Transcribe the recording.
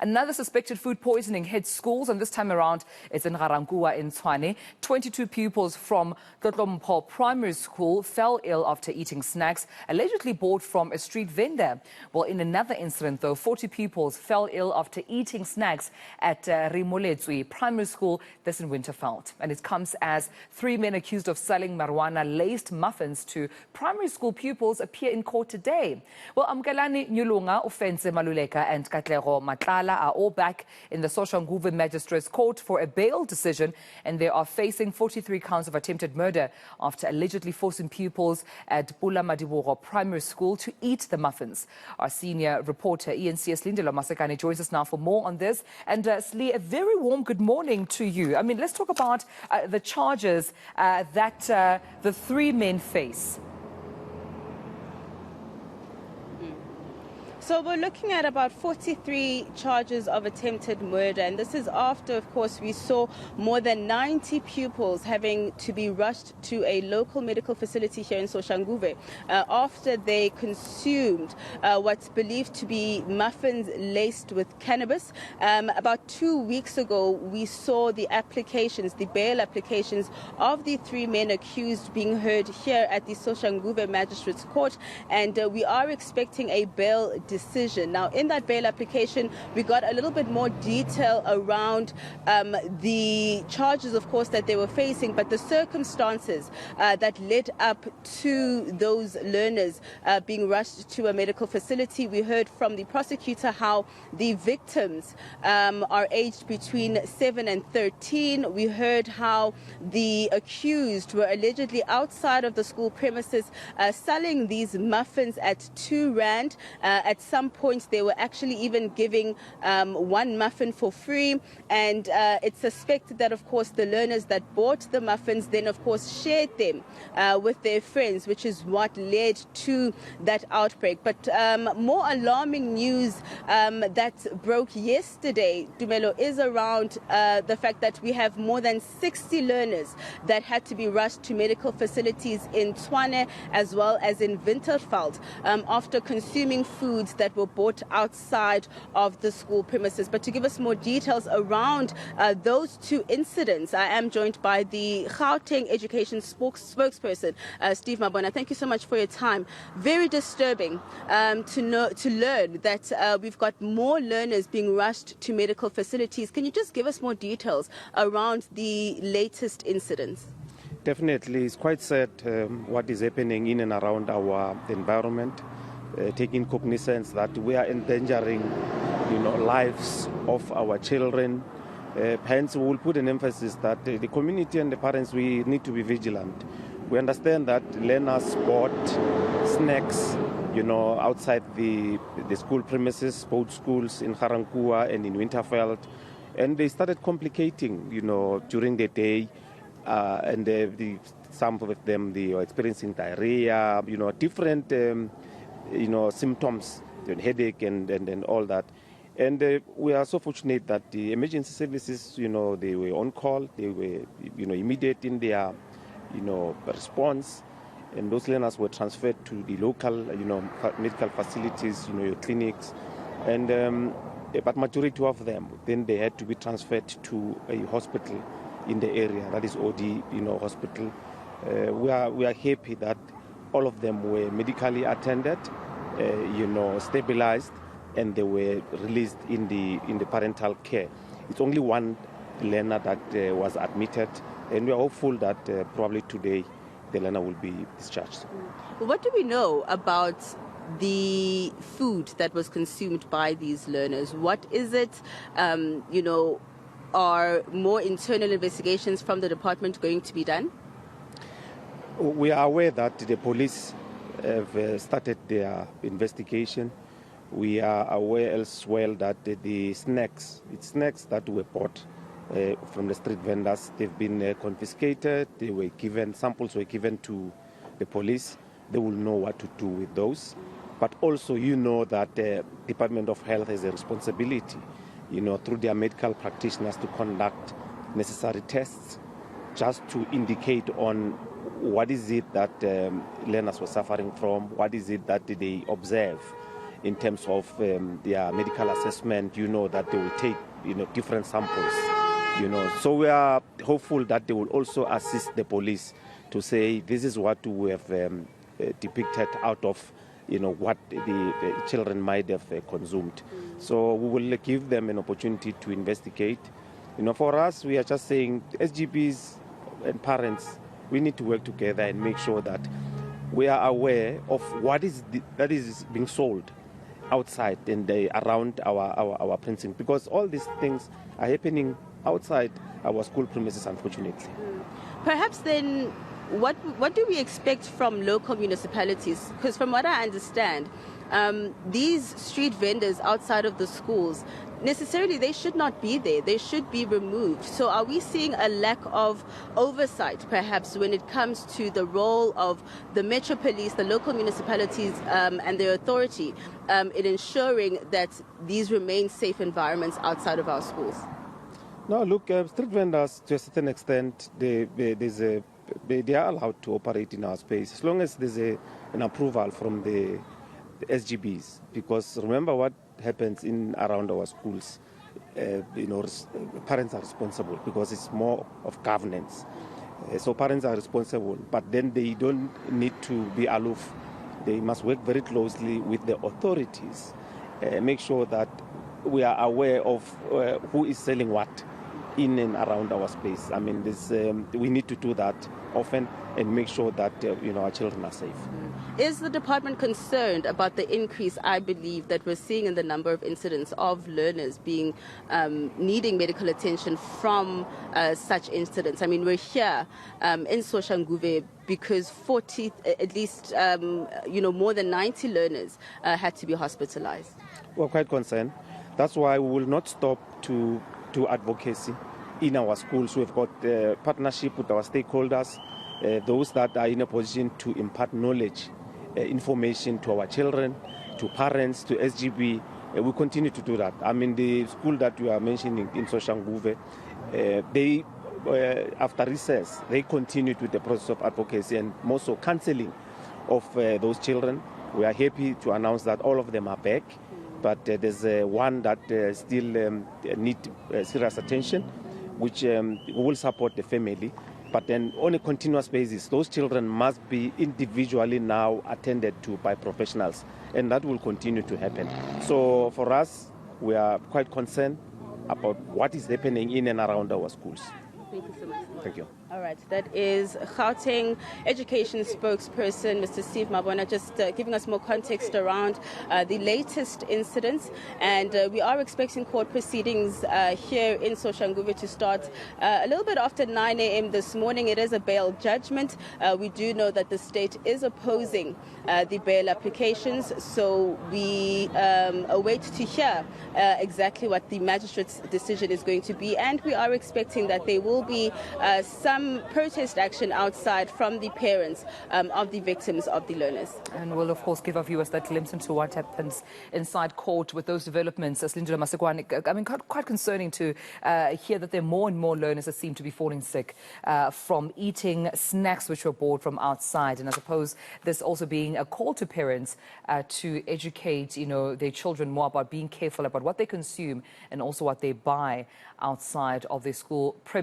Another suspected food poisoning hit schools, and this time around it's in Ga-Rankuwa in Tshwane. 22 pupils from Tlotlompho Primary School fell ill after eating snacks allegedly bought from a street vendor. Well, in another incident, though, 40 pupils fell ill after eating snacks at Reimolotswe Primary School, this in Winterveldt. And it comes as 3 men accused of selling marijuana-laced muffins to primary school pupils appear in court today. Well, Amgalani Nyulunga, Offense Maluleka and Katlego Matlala are all back in the Soshanguve Magistrates Court for a bail decision, and they are facing 43 counts of attempted murder after allegedly forcing pupils at Tlotlompho Primary School to eat the muffins. Our senior reporter eNCA Silindelo Masikane joins us now for more on this. And Sli, a very warm good morning to you. I mean, let's talk about the charges that the 3 men face. So we're looking at about 43 charges of attempted murder, and this is after, of course, we saw more than 90 pupils having to be rushed to a local medical facility here in Soshanguve after they consumed what's believed to be muffins laced with cannabis. About 2 weeks ago, we saw the applications, the bail applications of the 3 men accused being heard here at the Soshanguve Magistrates Court, and we are expecting a bail decision. Now, in that bail application, we got a little bit more detail around the charges, of course, that they were facing, but the circumstances that led up to those learners being rushed to a medical facility. We heard from the prosecutor how the victims are aged between 7 and 13. We heard how the accused were allegedly outside of the school premises selling these muffins at 2 rand. At some point, they were actually even giving 1 muffin for free. And it's suspected that, of course, the learners that bought the muffins then, of course, shared them with their friends, which is what led to that outbreak. But more alarming news that broke yesterday, Dumelo, is around the fact that we have more than 60 learners that had to be rushed to medical facilities in Tshwane as well as in Winterveldt after consuming foods that were bought outside of the school premises. But to give us more details around those 2 incidents, I am joined by the Gauteng Education spokesperson, Steve Mabona. Thank you so much for your time. Very disturbing to learn that we've got more learners being rushed to medical facilities. Can you just give us more details around the latest incidents? Definitely, it's quite sad what is happening in and around our environment. Taking cognizance that we are endangering, lives of our children. Hence, we will put an emphasis that the community and the parents, we need to be vigilant. We understand that learners bought snacks, outside the school premises, both schools in Ga-Rankuwa and in Winterveldt, and they started complicating, during the day, and some of them they were experiencing diarrhea, different. Symptoms, headache and all that. And we are so fortunate that the emergency services, they were on call, they were, immediate in their, response. And those learners were transferred to the local, medical facilities, your clinics. And but majority of them, then they had to be transferred to a hospital in the area, that is OD, hospital. We are happy that all of them were medically attended, stabilized, and they were released in the parental care. It's only 1 learner that was admitted, and we are hopeful that probably today the learner will be discharged. What do we know about the food that was consumed by these learners? What is it? Are more internal investigations from the department going to be done? We are aware that the police have started their investigation. We are aware as well that the snacks that were bought from the street vendors, they've been confiscated. They were given, samples were given to the police. They will know what to do with those. But also, that the Department of Health has a responsibility, through their medical practitioners to conduct necessary tests just to indicate on what is it that learners were suffering from, what is it that they observe, in terms of their medical assessment, that they will take, different samples, So we are hopeful that they will also assist the police to say this is what we have depicted out of, what the children might have consumed. So we will give them an opportunity to investigate. For us, we are just saying SGBs and parents, we need to work together and make sure that we are aware of what that is being sold outside and around our precinct, because all these things are happening outside our school premises, unfortunately. Perhaps then, what do we expect from local municipalities? Because from what I understand, these street vendors outside of the schools, necessarily they should not be there. They should be removed. So are we seeing a lack of oversight, perhaps, when it comes to the role of the Metro Police, the local municipalities and their authority in ensuring that these remain safe environments outside of our schools? No, look, street vendors, to a certain extent, they are allowed to operate in our space as long as there's an approval from the SGBs. Because remember what happens in around our schools, parents are responsible because it's more of governance. So parents are responsible, but then they don't need to be aloof. They must work very closely with the authorities, make sure that we are aware of who is selling what in and around our space. I mean, we need to do that often and make sure that our children are safe. Is the department concerned about the increase, I believe, that we're seeing in the number of incidents of learners being needing medical attention from such incidents? I mean, we're here in Soshanguve because at least more than 90 learners had to be hospitalized. We're quite concerned. That's why we will not stop to advocacy in our schools. We've got partnership with our stakeholders, those that are in a position to impart knowledge, information to our children, to parents, to SGB. We continue to do that. I mean, the school that you are mentioning in Soshanguve, they, after recess, they continued with the process of advocacy and more so counseling of those children. We are happy to announce that all of them are back. But there's one that still need serious attention, which we will support the family. But then on a continuous basis, those children must be individually now attended to by professionals, and that will continue to happen. So for us, we are quite concerned about what is happening in and around our schools. Thank you so much. Thank you. All right, that is Gauteng Education spokesperson, Mr. Steve Mabona, just giving us more context around the latest incidents. And we are expecting court proceedings here in Soshanguve to start a little bit after 9 a.m. this morning. It is a bail judgment. We do know that the state is opposing the bail applications, so we await to hear exactly what the magistrate's decision is going to be. And we are expecting that there will be some protest action outside from the parents of the victims of the learners. And we'll, of course, give our viewers that glimpse into what happens inside court with those developments. Silindelo Masikane, I mean, quite concerning to hear that there are more and more learners that seem to be falling sick from eating snacks which were bought from outside. And I suppose this also being a call to parents to educate, their children more about being careful about what they consume and also what they buy outside of their school premises.